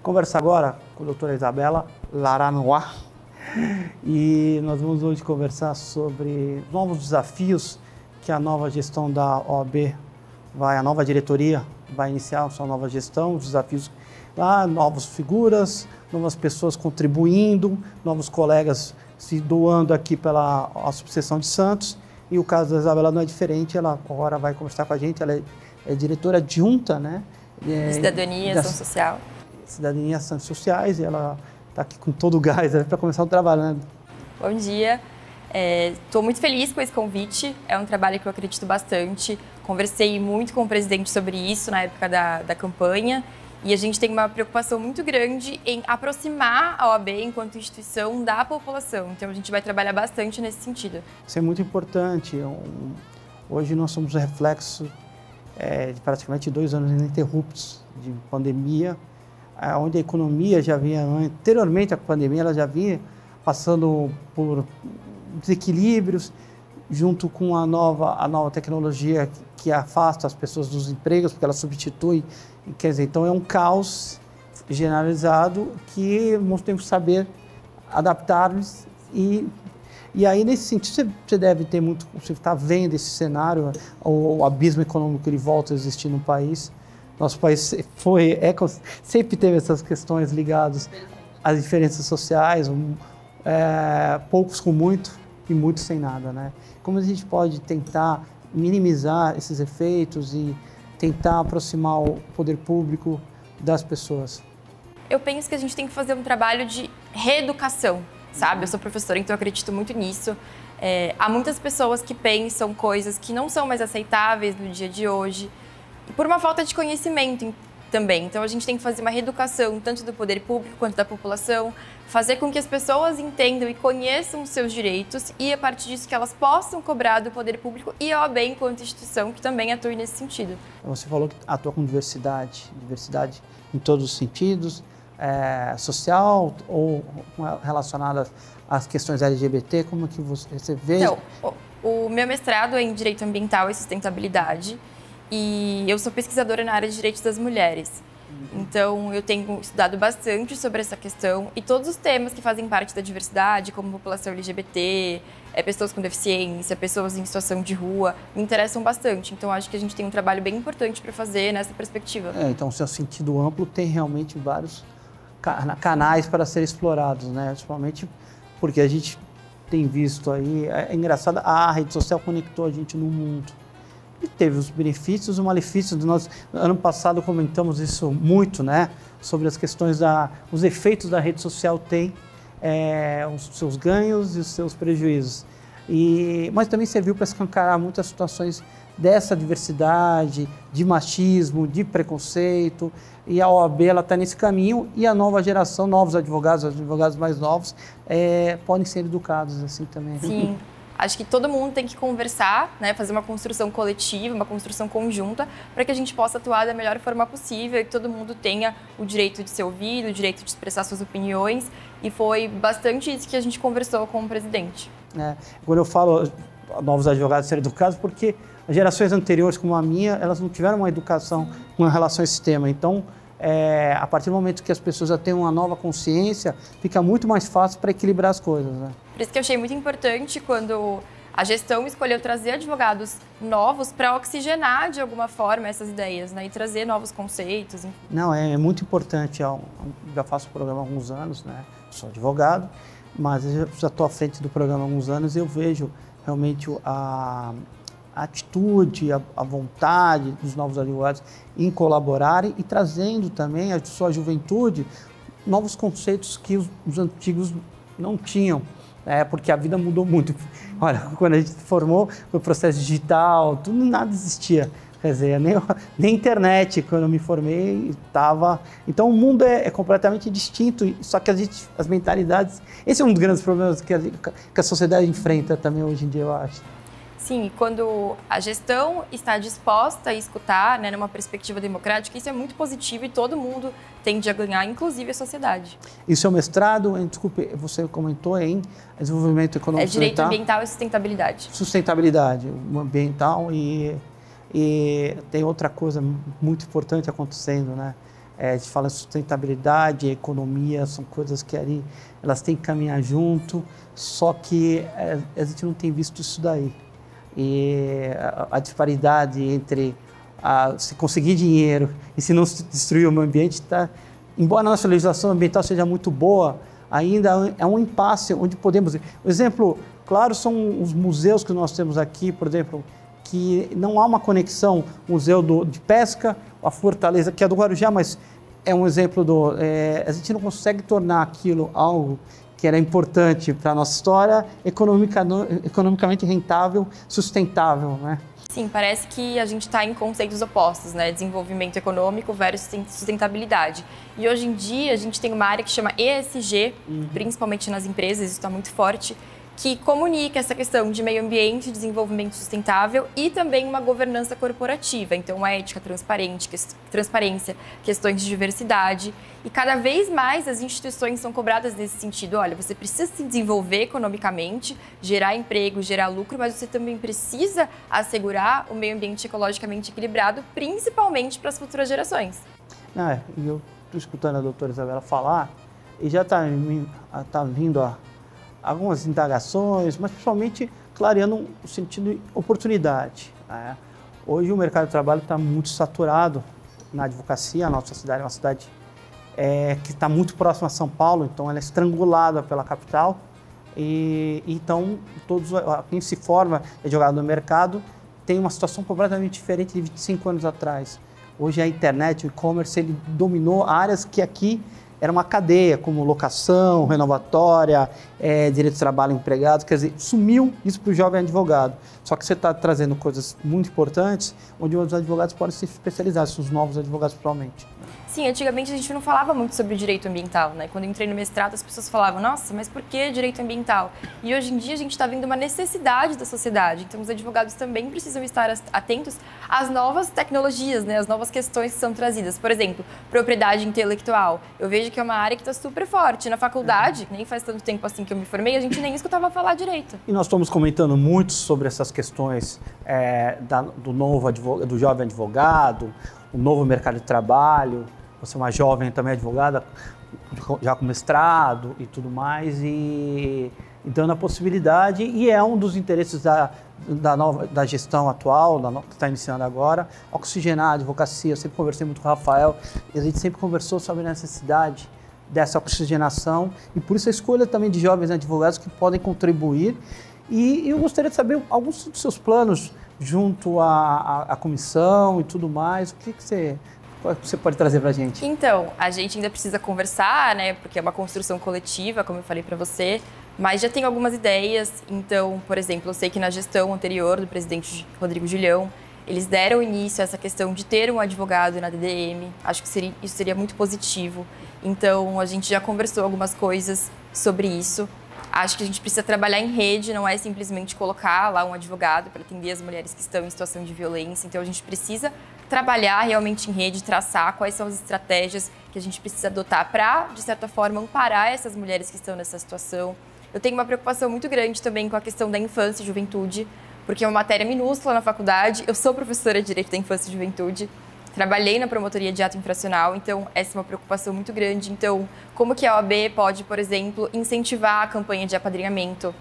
Conversar agora com a doutora Isabela Laranois e nós vamos hoje conversar sobre novos desafios que a nova gestão da OAB a nova diretoria vai iniciar a sua nova gestão, os desafios lá, novas figuras, novas pessoas contribuindo, novos colegas se doando aqui pela subseção de Santos. E o caso da Isabela não é diferente, ela agora vai conversar com a gente, ela é diretora adjunta, né? Cidadania e Ação Social. Cidadania e Ações Sociais, e ela está aqui com todo o gás para começar o trabalho, né? Bom dia, estou muito feliz com esse convite, é um trabalho que eu acredito bastante. Conversei muito com o presidente sobre isso na época da campanha e a gente tem uma preocupação muito grande em aproximar a OAB enquanto instituição da população. Então a gente vai trabalhar bastante nesse sentido. Isso é muito importante. Hoje nós somos reflexo de praticamente 2 anos ininterruptos de pandemia, onde a economia já vinha, anteriormente à pandemia, ela já vinha passando por desequilíbrios, junto com a nova tecnologia que afasta as pessoas dos empregos, porque ela substitui, quer dizer, então é um caos generalizado que nós temos que saber adaptar-nos e aí, nesse sentido, você deve ter muito, você está vendo esse cenário, o abismo econômico que ele volta a existir no país. Nosso país sempre teve essas questões ligadas às diferenças sociais, poucos com muito e muitos sem nada, né? Como a gente pode tentar minimizar esses efeitos e tentar aproximar o poder público das pessoas? Eu penso que a gente tem que fazer um trabalho de reeducação, sabe? Eu sou professora, então eu acredito muito nisso. Há muitas pessoas que pensam coisas que não são mais aceitáveis no dia de hoje, por uma falta de conhecimento também. Então a gente tem que fazer uma reeducação tanto do poder público quanto da população, fazer com que as pessoas entendam e conheçam os seus direitos e, a partir disso, que elas possam cobrar do poder público e a OAB enquanto instituição que também atua nesse sentido. Você falou que atua com diversidade em todos os sentidos, social ou relacionada às questões LGBT, como que você vê? Então, o meu mestrado é em Direito Ambiental e Sustentabilidade e eu sou pesquisadora na área de direitos das mulheres. Então, eu tenho estudado bastante sobre essa questão e todos os temas que fazem parte da diversidade, como população LGBT, pessoas com deficiência, pessoas em situação de rua, me interessam bastante. Então, acho que a gente tem um trabalho bem importante para fazer nessa perspectiva. Então, o seu sentido amplo tem realmente vários canais para serem explorados, né? Principalmente porque a gente tem visto aí, é engraçado, a rede social conectou a gente no mundo. E teve os benefícios e os malefícios. Nós, ano passado, comentamos isso muito, né? Sobre as questões os efeitos da rede social têm, os seus ganhos e os seus prejuízos. Mas também serviu para escancarar muitas situações dessa diversidade, de machismo, de preconceito. E a OAB está nesse caminho e a nova geração, novos advogados, os advogados mais novos, podem ser educados assim também. Sim. Acho que todo mundo tem que conversar, né, fazer uma construção coletiva, uma construção conjunta, para que a gente possa atuar da melhor forma possível e que todo mundo tenha o direito de ser ouvido, o direito de expressar suas opiniões. E foi bastante isso que a gente conversou com o presidente. Quando eu falo novos advogados serem educados, porque as gerações anteriores, como a minha, elas não tiveram uma educação com relação a esse tema. Então, a partir do momento que as pessoas já têm uma nova consciência, fica muito mais fácil para equilibrar as coisas, né? Por isso que eu achei muito importante quando a gestão escolheu trazer advogados novos para oxigenar de alguma forma essas ideias, né? E trazer novos conceitos. Não, é muito importante. Eu já faço o programa há alguns anos, né? Sou advogado, mas eu já estou à frente do programa há alguns anos e eu vejo realmente a atitude, a vontade dos novos advogados em colaborarem e trazendo também a sua juventude novos conceitos que os antigos não tinham, porque a vida mudou muito. Olha, quando a gente formou, o processo digital, tudo, nada existia. Quer dizer, nem internet, quando eu me formei, estava... Então, o mundo é completamente distinto, só que as mentalidades... Esse é um dos grandes problemas que a sociedade enfrenta também hoje em dia, eu acho. Sim, quando a gestão está disposta a escutar, né, numa perspectiva democrática, isso é muito positivo e todo mundo tende a ganhar, inclusive a sociedade. E o seu mestrado, desculpe, você comentou em desenvolvimento econômico e Direito Ambiental e Sustentabilidade. Sustentabilidade, ambiental e tem outra coisa muito importante acontecendo, né? a gente fala sustentabilidade, economia, são coisas que ali elas têm que caminhar junto, só que a gente não tem visto isso daí. E a disparidade entre se conseguir dinheiro e se não destruir o meio ambiente, embora a nossa legislação ambiental seja muito boa, ainda é um impasse onde podemos... O exemplo claro são os museus que nós temos aqui, por exemplo, que não há uma conexão, museu de pesca, a Fortaleza, que é do Guarujá, mas é um exemplo a gente não consegue tornar aquilo algo que era importante para a nossa história, economicamente rentável, sustentável, né? Sim, parece que a gente está em conceitos opostos, né? Desenvolvimento econômico versus sustentabilidade. E hoje em dia a gente tem uma área que chama ESG, principalmente nas empresas, isso está muito forte, que comunica essa questão de meio ambiente, desenvolvimento sustentável e também uma governança corporativa. Então, ética, transparência, questões de diversidade. E cada vez mais as instituições são cobradas nesse sentido. Olha, você precisa se desenvolver economicamente, gerar emprego, gerar lucro, mas você também precisa assegurar o meio ambiente ecologicamente equilibrado, principalmente para as futuras gerações. E eu estou escutando a doutora Isabela falar e já está vindo algumas indagações, mas principalmente clareando o sentido de oportunidade, né? Hoje o mercado de trabalho está muito saturado na advocacia, a nossa cidade é uma cidade que está muito próxima a São Paulo, então ela é estrangulada pela capital, e então quem se forma advogado no mercado tem uma situação completamente diferente de 25 anos atrás. Hoje a internet, o e-commerce, ele dominou áreas que aqui era uma cadeia, como locação, renovatória, direito de trabalho empregado, quer dizer, sumiu isso para o jovem advogado. Só que você está trazendo coisas muito importantes, onde os advogados podem se especializar, os novos advogados principalmente. Sim, antigamente a gente não falava muito sobre o direito ambiental, né? Quando eu entrei no mestrado, as pessoas falavam, nossa, mas por que direito ambiental? E hoje em dia a gente está vendo uma necessidade da sociedade, então os advogados também precisam estar atentos às novas tecnologias, né? As novas questões que são trazidas. Por exemplo, propriedade intelectual. Eu vejo que é uma área que está super forte. Na faculdade, nem faz tanto tempo assim que eu me formei, a gente nem escutava falar direito. E nós estamos comentando muito sobre essas questões do jovem advogado, o novo mercado de trabalho. Você é uma jovem também advogada, já com mestrado e tudo mais, e dando a possibilidade, e é um dos interesses da gestão atual, que está iniciando agora, oxigenar a advocacia. Eu sempre conversei muito com o Rafael, e a gente sempre conversou sobre a necessidade dessa oxigenação, e por isso a escolha também de jovens advogados que podem contribuir. E eu gostaria de saber alguns dos seus planos junto à comissão e tudo mais. O que você pode trazer para a gente? Então, a gente ainda precisa conversar, né? Porque é uma construção coletiva, como eu falei para você, mas já tem algumas ideias. Então, por exemplo, eu sei que na gestão anterior do presidente Rodrigo Julião, eles deram início a essa questão de ter um advogado na DDM. Acho que isso seria muito positivo. Então, a gente já conversou algumas coisas sobre isso. Acho que a gente precisa trabalhar em rede, não é simplesmente colocar lá um advogado para atender as mulheres que estão em situação de violência. Então, a gente precisa trabalhar realmente em rede, traçar quais são as estratégias que a gente precisa adotar para, de certa forma, amparar essas mulheres que estão nessa situação. Eu tenho uma preocupação muito grande também com a questão da infância e juventude, porque é uma matéria minúscula na faculdade. Eu sou professora de Direito da Infância e Juventude, trabalhei na promotoria de ato infracional, então essa é uma preocupação muito grande. Então, como que a OAB pode, por exemplo, incentivar a campanha de apadrinhamento?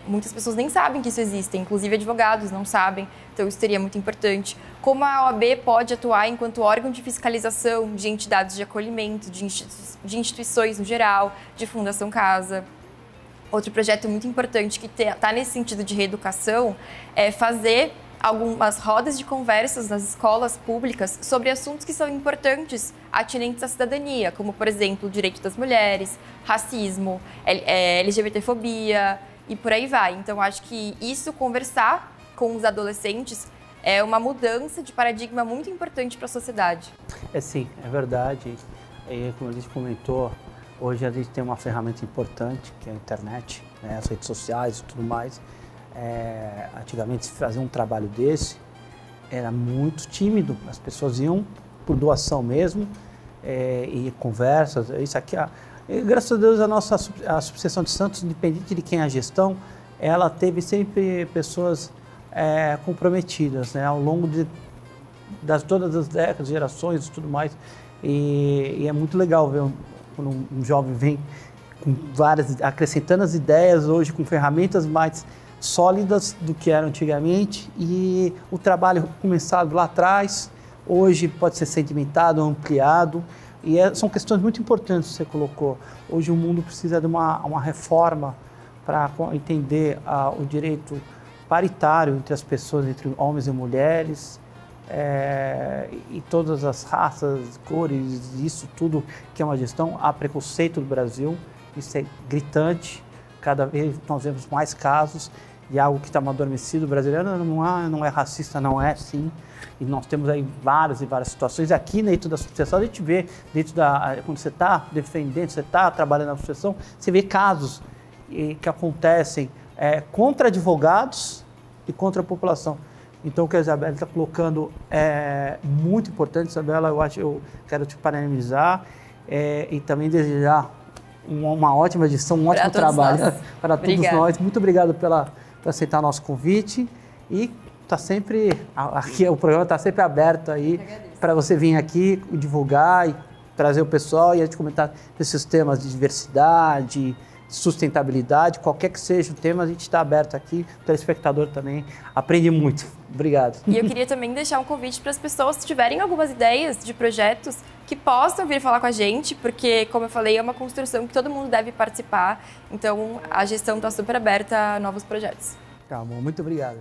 Muitas pessoas nem sabem que isso existe, inclusive advogados não sabem, então isso seria muito importante. Como a OAB pode atuar enquanto órgão de fiscalização de entidades de acolhimento, de instituições no geral, de Fundação Casa. Outro projeto muito importante que está nesse sentido de reeducação é fazer algumas rodas de conversas nas escolas públicas sobre assuntos que são importantes, atinentes à cidadania, como, por exemplo, o direito das mulheres, racismo, LGBTfobia e por aí vai. Então, acho que isso, conversar com os adolescentes, é uma mudança de paradigma muito importante para a sociedade. Sim, é verdade. E, como a gente comentou, hoje a gente tem uma ferramenta importante, que é a internet, né, as redes sociais e tudo mais. Antigamente, se fazer um trabalho desse era muito tímido, as pessoas iam por doação mesmo, e conversas, isso aqui. Graças a Deus, a Subseção de Santos, independente de quem é a gestão, ela teve sempre pessoas comprometidas, né, ao longo de todas as décadas, gerações e tudo mais. E é muito legal ver quando um jovem vem com acrescentando as ideias hoje com ferramentas mais sólidas do que eram antigamente, e o trabalho começado lá atrás, hoje pode ser sedimentado, ampliado, e são questões muito importantes que você colocou. Hoje o mundo precisa de uma reforma para entender o direito paritário entre as pessoas, entre homens e mulheres, e todas as raças, cores, isso tudo que é uma gestão. Há preconceito no Brasil, isso é gritante, cada vez nós vemos mais casos, e algo que está adormecido. O brasileiro não é racista, não é sim, e nós temos aí várias e várias situações. Aqui dentro da associação a gente vê, quando você está defendendo, você está trabalhando na associação, você vê casos que acontecem contra advogados e contra a população. Então o que a Isabela está colocando é muito importante. Isabela, eu quero te parabenizar e também desejar uma ótima gestão, um ótimo trabalho para todos nós. Muito obrigado por aceitar nosso convite, e está sempre, aqui o programa está sempre aberto aí para você vir aqui divulgar e trazer o pessoal e a gente comentar esses temas de diversidade, sustentabilidade, qualquer que seja o tema, a gente está aberto aqui, o telespectador também aprende muito. Obrigado. E eu queria também deixar um convite para as pessoas, se tiverem algumas ideias de projetos, que possam vir falar com a gente, porque, como eu falei, é uma construção que todo mundo deve participar, então a gestão está super aberta a novos projetos. Tá bom, muito obrigado.